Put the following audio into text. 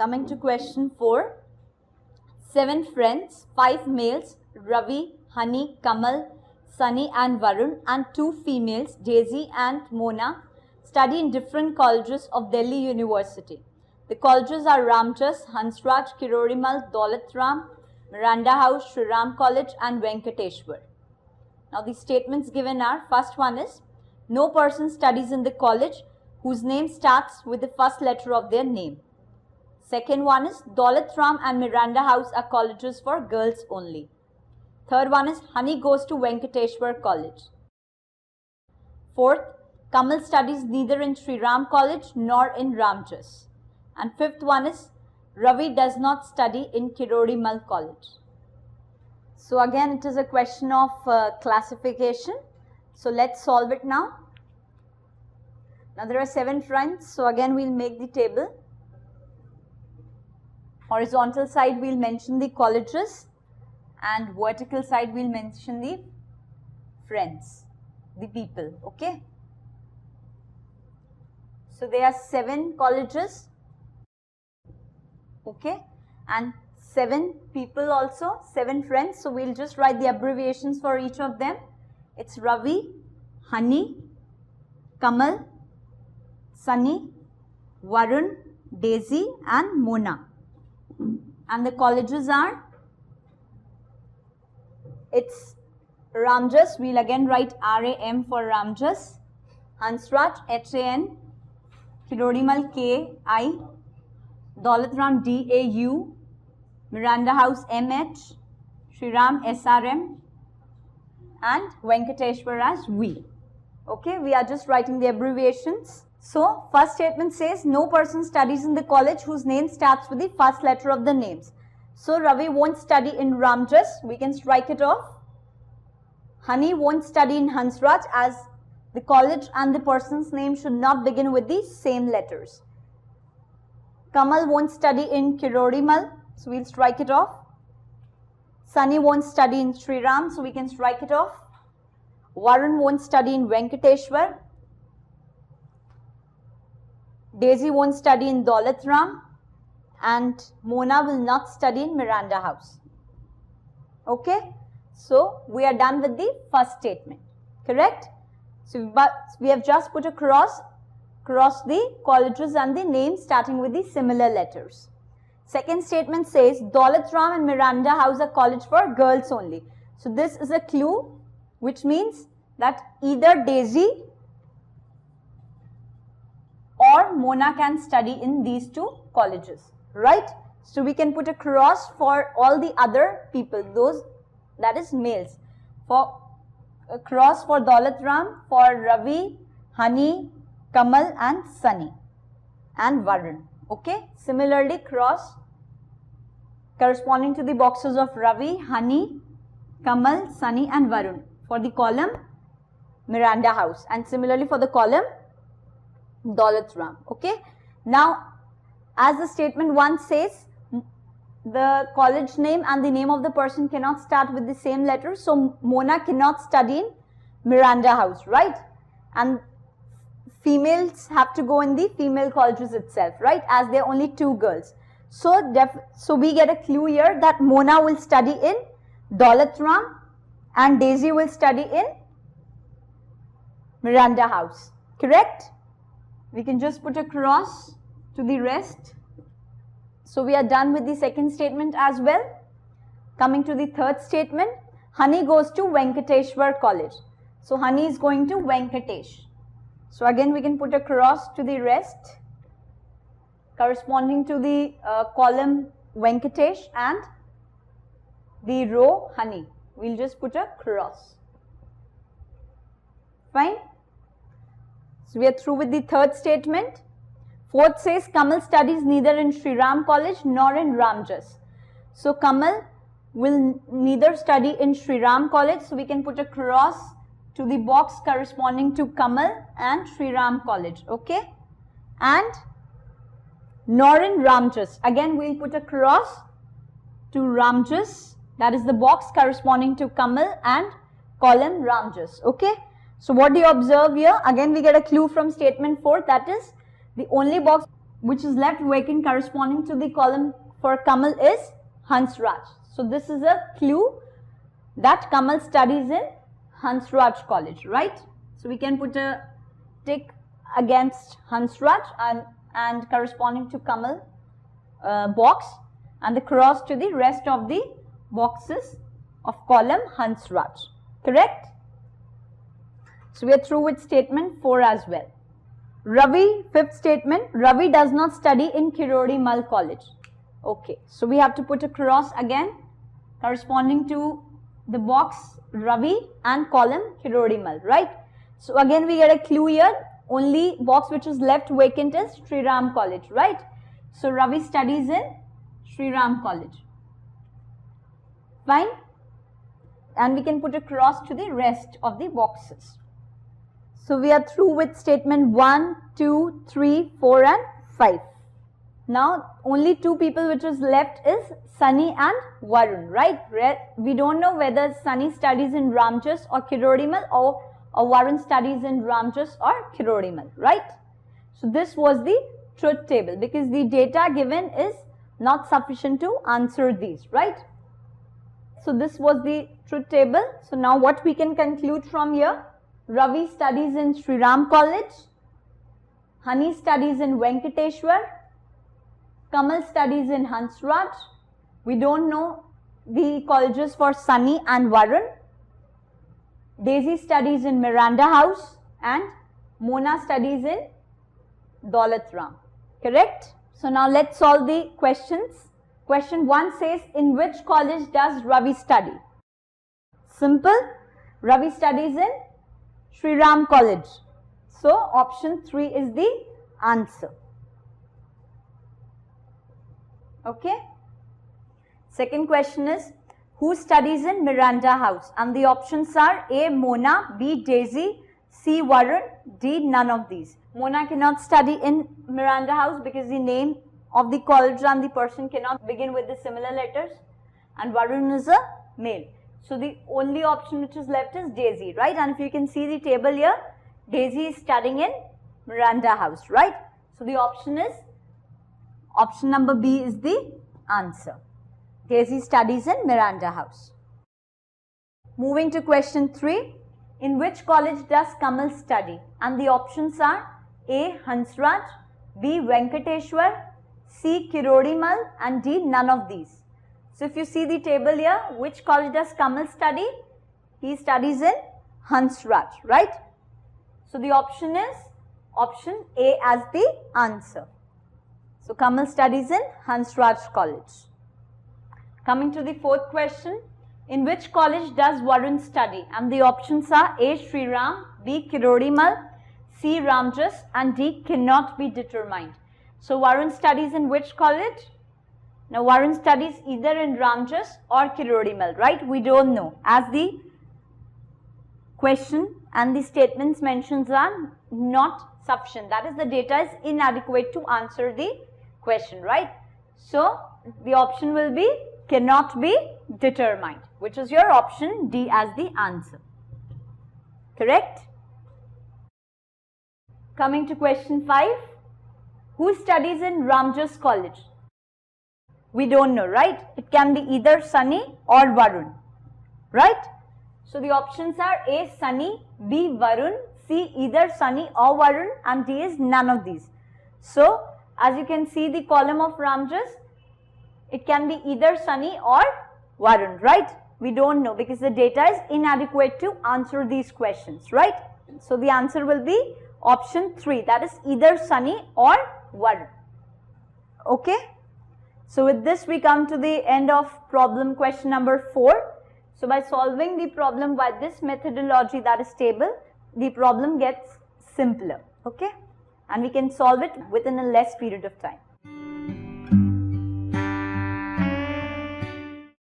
Coming to question 4. 7 friends, 5 males, Ravi, Hunny, Kamal, Sunny and Varun, and 2 females, Daisy and Mona, study in different colleges of Delhi University. The colleges are Ramjas, Hansraj, Kirorimal, Daulatram, Miranda House, Sri Ram College and Venkateshwar. Now the statements given are, first one is, no person studies in the college whose name starts with the first letter of their name. Second one is, Daulatram and Miranda House are colleges for girls only. Third one is, Hunny goes to Venkateshwar College. Fourth, Kamal studies neither in Sri Ram College nor in Ramjas. And fifth one is, Ravi does not study in Kirorimal College. So again it is a question of classification. So let's solve it now. Now there are 7 friends, so again we'll make the table. Horizontal side we'll mention the colleges and vertical side we'll mention the friends, the people, okay. So there are 7 colleges, okay, and 7 people also, 7 friends. So we'll just write the abbreviations for each of them. It's Ravi, Hunny, Kamal, Sunny, Varun, Daisy and Mona. And the colleges are, it's Ramjas, we'll again write RAM for Ramjas, Hansraj, HAN, Kirorimal, KI, Daulatram, DAU, Miranda House, MH, Sri Ram, SRM, and Venkateshwar as V. Okay, we are just writing the abbreviations. So, first statement says, no person studies in the college whose name starts with the first letter of the names. So, Ravi won't study in Ramjas, we can strike it off. Hunny won't study in Hansraj, as the college and the person's name should not begin with the same letters. Kamal won't study in Kirorimal, so we'll strike it off. Sunny won't study in Sri Ram, so we can strike it off. Varun won't study in Venkateshwar. Daisy won't study in Daulatram, and Mona will not study in Miranda House. Okay, so we are done with the first statement, correct? So we have just put a cross the colleges and the names starting with the similar letters. Second statement says, Daulatram and Miranda House are college for girls only. So this is a clue, which means that either Daisy or Mona can study in these 2 colleges, right? So we can put a cross for all the other people, those, that is males. For a cross for Daulatram, for Ravi, Hunny, Kamal and Sunny and Varun, okay. Similarly, cross corresponding to the boxes of Ravi, Hunny, Kamal, Sunny and Varun for the column Miranda House, and similarly for the column Daulatram, okay. Now, as the statement 1 says, the college name and the name of the person cannot start with the same letter, so Mona cannot study in Miranda House, right? And females have to go in the female colleges itself, right? As there are only 2 girls. So we get a clue here that Mona will study in Daulatram and Daisy will study in Miranda House, correct? We can just put a cross to the rest. So we are done with the second statement as well. Coming to the third statement, Hunny goes to Venkateshwar College. So Hunny is going to Venkatesh. So again we can put a cross to the rest corresponding to the column Venkatesh and the row Hunny. We'll just put a cross. Fine. So we are through with the third statement. Fourth says, Kamal studies neither in Sri Ram College nor in Ramjas. So Kamal will neither study in Sri Ram College, so we can put a cross to the box corresponding to Kamal and Sri Ram College, okay? And nor in Ramjas. Again we'll put a cross to Ramjas, that is the box corresponding to Kamal and column Ramjas, okay? So what do you observe here? Again we get a clue from statement 4, that is the only box which is left vacant corresponding to the column for Kamal is Hansraj. So this is a clue that Kamal studies in Hansraj College, right? So we can put a tick against Hansraj and corresponding to Kamal box, and the cross to the rest of the boxes of column Hansraj. Correct? So we are through with statement 4 as well. Ravi, fifth statement, Ravi does not study in Kirori Mal College. Okay, so we have to put a cross again corresponding to the box Ravi and column Kirori Mal, right? So again we get a clue here. Only box which is left vacant is Sri Ram College, right? So Ravi studies in Sri Ram College. Fine? And we can put a cross to the rest of the boxes. So we are through with statement 1, 2, 3, 4 and 5. Now only two people which is left is Sunny and Varun, right? We don't know whether Sunny studies in Ramjas or Kirori Mal, or Varun studies in Ramjas or Kirori Mal, right? So this was the truth table because the data given is not sufficient to answer these, right? So this was the truth table. So now what we can conclude from here? Ravi studies in Sri Ram College, Hunny studies in Venkateshwar, Kamal studies in Hansraj. We don't know the colleges for Sunny and Varun. Daisy studies in Miranda House and Mona studies in Daulat Ram. Correct? So now let's solve the questions. Question 1 says, in which college does Ravi study? Simple. Ravi studies in Sri Ram College. So option 3 is the answer. Okay. Second question is, who studies in Miranda House? And the options are A. Mona, B. Daisy, C. Varun, D. None of these. Mona cannot study in Miranda House because the name of the college and the person cannot begin with the similar letters, and Varun is a male. So the only option which is left is Daisy, right? And if you can see the table here, Daisy is studying in Miranda House, right? So the option is, option number B is the answer. Daisy studies in Miranda House. Moving to question 3. In which college does Kamal study? And the options are A. Hansraj, B. Venkateshwar, C. Kirori Mal and D. None of these. So if you see the table here, which college does Kamal study? He studies in Hansraj, right? So the option is option A as the answer. So Kamal studies in Hansraj College. Coming to the fourth question, in which college does Varun study? And the options are A. Sri Ram, B. Kirori Mal, C. Ramjas and D. cannot be determined. So Varun studies in which college? Now Varun studies either in Ramjas or Kirori Mal, right? We don't know, as the question and the statements mentions are not sufficient. That is, the data is inadequate to answer the question, right? So the option will be cannot be determined, which is your option D as the answer. Correct? Coming to question 5. Who studies in Ramjas College? We don't know, right? It can be either Sunny or Varun, right? So the options are A. Sunny, B. Varun, C. either Sunny or Varun and D is none of these. So as you can see the column of Ramjas, it can be either Sunny or Varun, right? We don't know because the data is inadequate to answer these questions, right? So the answer will be option 3, that is either Sunny or Varun. Okay? So with this we come to the end of problem question number 4. So by solving the problem by this methodology, that is table, the problem gets simpler, okay? And we can solve it within a less period of time.